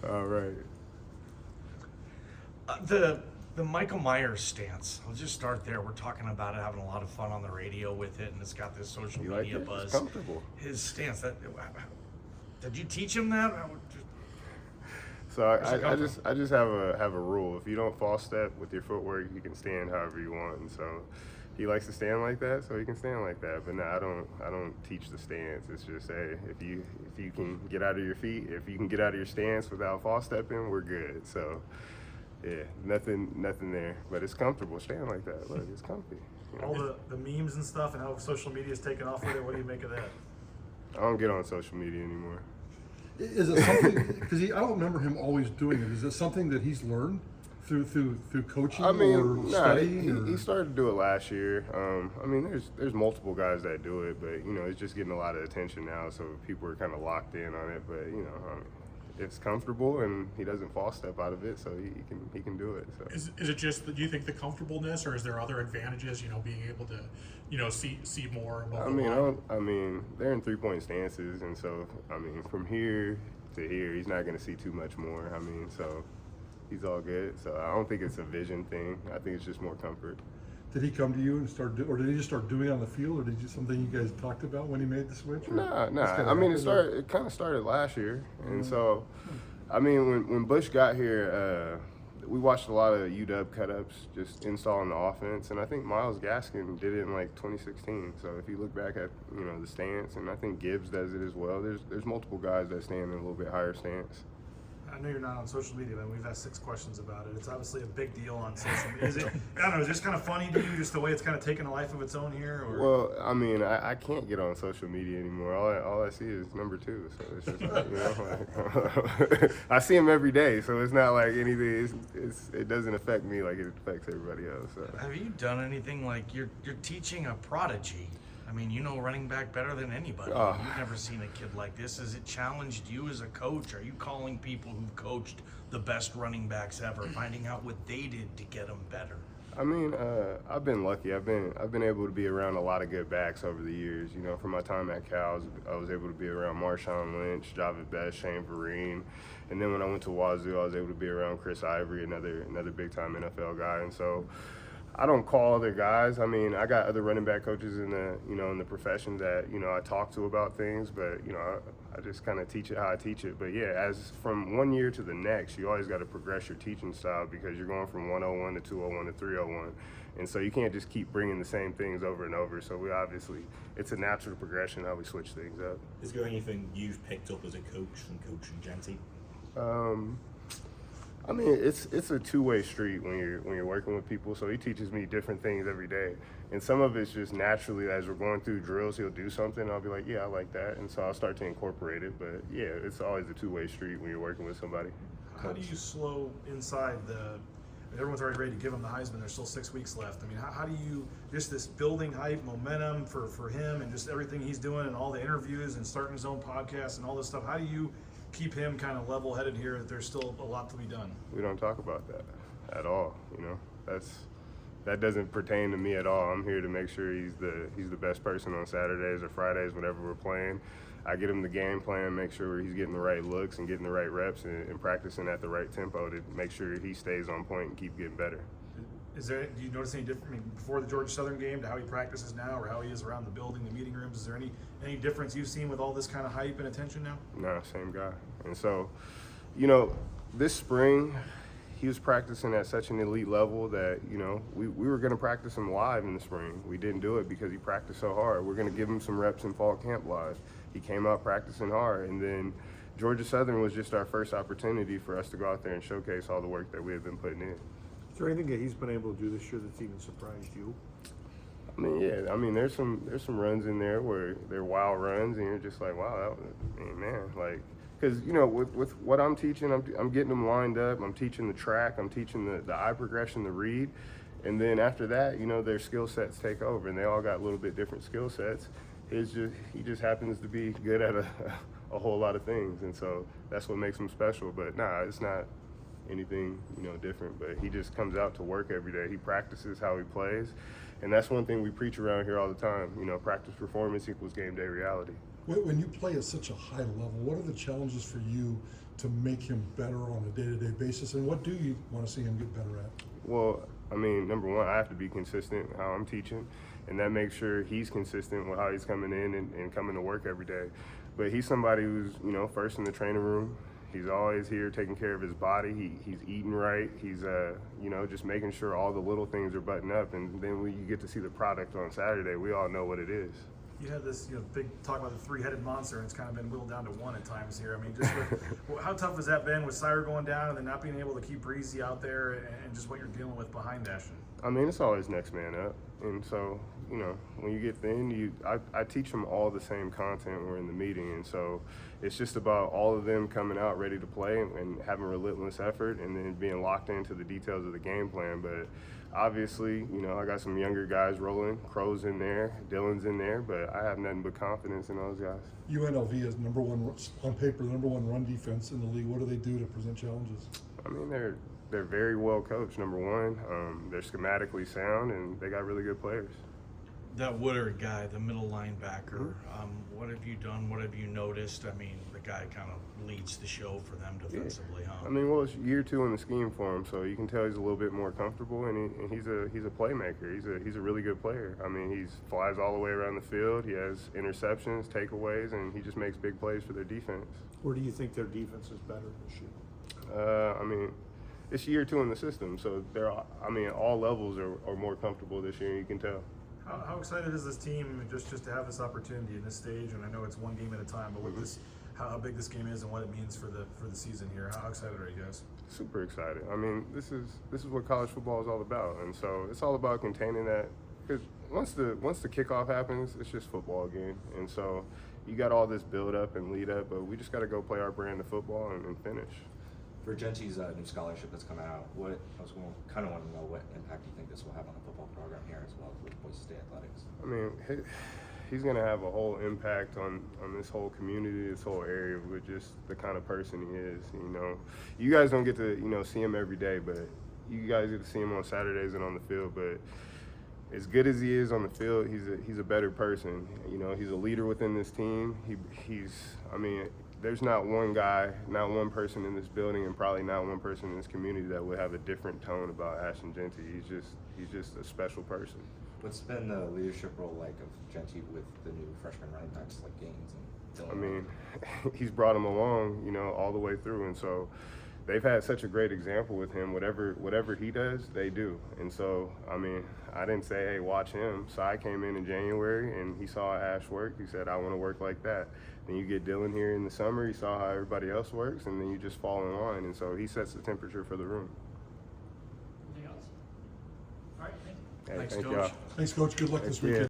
All right. The Michael Myers stance. I'll just start there. We're talking about it, having a lot of fun on the radio with it, and it's got this social You like media it? buzz. It's comfortable. His stance. Did you teach him that? So I just have a rule. If you don't false step with your footwork, you can stand however you want. And so he likes to stand like that, so he can stand like that. But no, I don't teach the stance. It's just, hey, if you can get out of your feet, if you can get out of your stance without false stepping, we're good. So yeah, nothing there. But it's comfortable standing like that. Look, it's comfy. You know? All the memes and stuff and how social media's taken off with it. What do you make of that? I don't get on social media anymore. Is it something, because I don't remember him always doing it. Is it something that he's learned through coaching I mean, or studying? he started to do it last year. I mean, there's multiple guys that do it, but you know, it's just getting a lot of attention now, so people are kind of locked in on it. But you know, it's comfortable, and he doesn't false step out of it, so he can do it. So. Is it just, do you think the comfortableness, or is there other advantages? You know, being able to, you know, see more above the line? I mean, they're in 3-point stances, and so I mean, from here to here, he's not going to see too much more. I mean, so he's all good. So I don't think it's a vision thing. I think it's just more comfort. Did he come to you and or did he just start doing it on the field, or did you something you guys talked about when he made the switch? No. I mean, it kind of started last year, and so I mean, when Bush got here, we watched a lot of UW cut-ups, just installing the offense, and I think Myles Gaskin did it in like 2016. So if you look back at the stance, and I think Gibbs does it as well. There's multiple guys that stand in a little bit higher stance. I know you're not on social media, but we've asked 6 questions about it. It's obviously a big deal on social media. Is it? I don't know. Is it just kind of funny to you, just the way it's kind of taken a life of its own here? Or? Well, I mean, I can't get on social media anymore. All I see is number 2. So it's just like, like, I see him every day, so it's not like anything. It doesn't affect me like it affects everybody else. So. Have you done anything like you're teaching a prodigy? I mean, you know running back better than anybody. Oh. You've never seen a kid like this. Has it challenged you as a coach? Are you calling people who've coached the best running backs ever, finding out what they did to get them better? I mean, I've been lucky. I've been able to be around a lot of good backs over the years. You know, from my time at Cal, I was able to be around Marshawn Lynch, Javid Best, Shane Vereen, and then when I went to Wazoo, I was able to be around Chris Ivory, another big time NFL guy, and so. I don't call other guys. I mean, I got other running back coaches in the profession that I talk to about things, but I just kind of teach it how I teach it. But yeah, as from one year to the next, you always got to progress your teaching style because you're going from 101 to 201 to 301, and so you can't just keep bringing the same things over and over. So it's a natural progression how we switch things up. Is there anything you've picked up as a coach from coaching Genty? I mean, it's a two-way street when you're working with people. So he teaches me different things every day, and some of it's just naturally as we're going through drills, he'll do something, and I'll be like, yeah, I like that, and so I'll start to incorporate it. But yeah, it's always a two-way street when you're working with somebody. How do you slow inside everyone's already ready to give him the Heisman. There's still 6 weeks left. I mean, how do you just this building hype, momentum for him, and just everything he's doing, and all the interviews, and starting his own podcast, and all this stuff? How do you keep him kind of level-headed here that there's still a lot to be done? We don't talk about that at all. That doesn't pertain to me at all. I'm here to make sure he's the best person on Saturdays or Fridays, whenever we're playing. I get him the game plan, make sure he's getting the right looks and getting the right reps and practicing at the right tempo to make sure he stays on point and keep getting better. Do you notice any difference, I mean, before the Georgia Southern game to how he practices now, or how he is around the building, the meeting rooms? Is there any difference you've seen with all this kind of hype and attention now? No, same guy. And so, this spring, he was practicing at such an elite level that, we were going to practice him live in the spring. We didn't do it because he practiced so hard. We're going to give him some reps in fall camp live. He came out practicing hard, and then Georgia Southern was just our first opportunity for us to go out there and showcase all the work that we have been putting in. Is there anything that he's been able to do this year that's even surprised you? I mean, yeah. I mean, there's some runs in there where they're wild runs, and you're just like, wow, because with what I'm teaching, I'm getting them lined up. I'm teaching the track. I'm teaching the eye progression, the read, and then after that, their skill sets take over, and they all got a little bit different skill sets. He just happens to be good at a whole lot of things, and so that's what makes him special. But nah, it's not anything different, but he just comes out to work every day. He practices how he plays, and that's one thing we preach around here all the time. Practice performance equals game day reality. When you play at such a high level, what are the challenges for you to make him better on a day-to-day basis, and what do you want to see him get better at? Well, I mean, number one, I have to be consistent how I'm teaching, and that makes sure he's consistent with how he's coming in and coming to work every day. But he's somebody who's, you know, first in the training room. He's always here taking care of his body. He's eating right. He's, you know, just making sure all the little things are buttoned up. And then when you get to see the product on Saturday, we all know what it is. You had this, big talk about the three-headed monster, and it's kind of been whittled down to one at times here. I mean, just how tough has that been with Sire going down and then not being able to keep Breezy out there, and just what you're dealing with behind Ashton? I mean, it's always next man up. And so, you know, when you get thin, I teach them all the same content when we're in the meeting. And so it's just about all of them coming out ready to play and having relentless effort and then being locked into the details of the game plan. But obviously, you know, I got some younger guys rolling. Crow's in there, Dylan's in there, but I have nothing but confidence in those guys. UNLV is on paper, the number one run defense in the league. What do they do to present challenges? I mean, they're very well coached, number one. They're schematically sound, and they got really good players. That Woodard guy, the middle linebacker, what have you done? What have you noticed? I mean, the guy kind of leads the show for them defensively, huh? I mean, well, it's year 2 in the scheme for him, so you can tell he's a little bit more comfortable, and he's a playmaker. He's a really good player. I mean, he flies all the way around the field. He has interceptions, takeaways, and he just makes big plays for their defense. Where do you think their defense is better this year? I mean, it's year 2 in the system, so all levels are more comfortable this year, and you can tell. How excited is this team just to have this opportunity in this stage? And I know it's one game at a time, but with this, how big this game is and what it means for the season here. How excited are you guys? Super excited. I mean, this is what college football is all about, and so it's all about containing that. Because once the kickoff happens, it's just football again, and so you got all this build up and lead up, but we just got to go play our brand of football and finish. For Gentie's new scholarship that's coming out, I was kind of want to know what impact you think this will have on the football program here as well with Boise State athletics. I mean, he's going to have a whole impact on this whole community, this whole area, with just the kind of person he is. You know, you guys don't get to see him every day, but you guys get to see him on Saturdays and on the field. But as good as he is on the field, he's a better person. You know, he's a leader within this team. There's not one guy, not one person in this building, and probably not one person in this community that would have a different tone about Ashton Gentie. He's just a special person. What's been the leadership role like of Gentie with the new freshman running backs like Gaines and Dylan? I mean, he's brought them along, all the way through, and so they've had such a great example with him. Whatever he does, they do. And so, I mean, I didn't say, hey, watch him. So I came in January, and he saw Ash work. He said, I want to work like that. Then you get Dylan here in the summer. He saw how everybody else works, and then you just fall in line. And so he sets the temperature for the room. Anything else? All right, thank you. Hey, Thanks, thank Coach. y'all. Thanks, Coach. Good luck this weekend.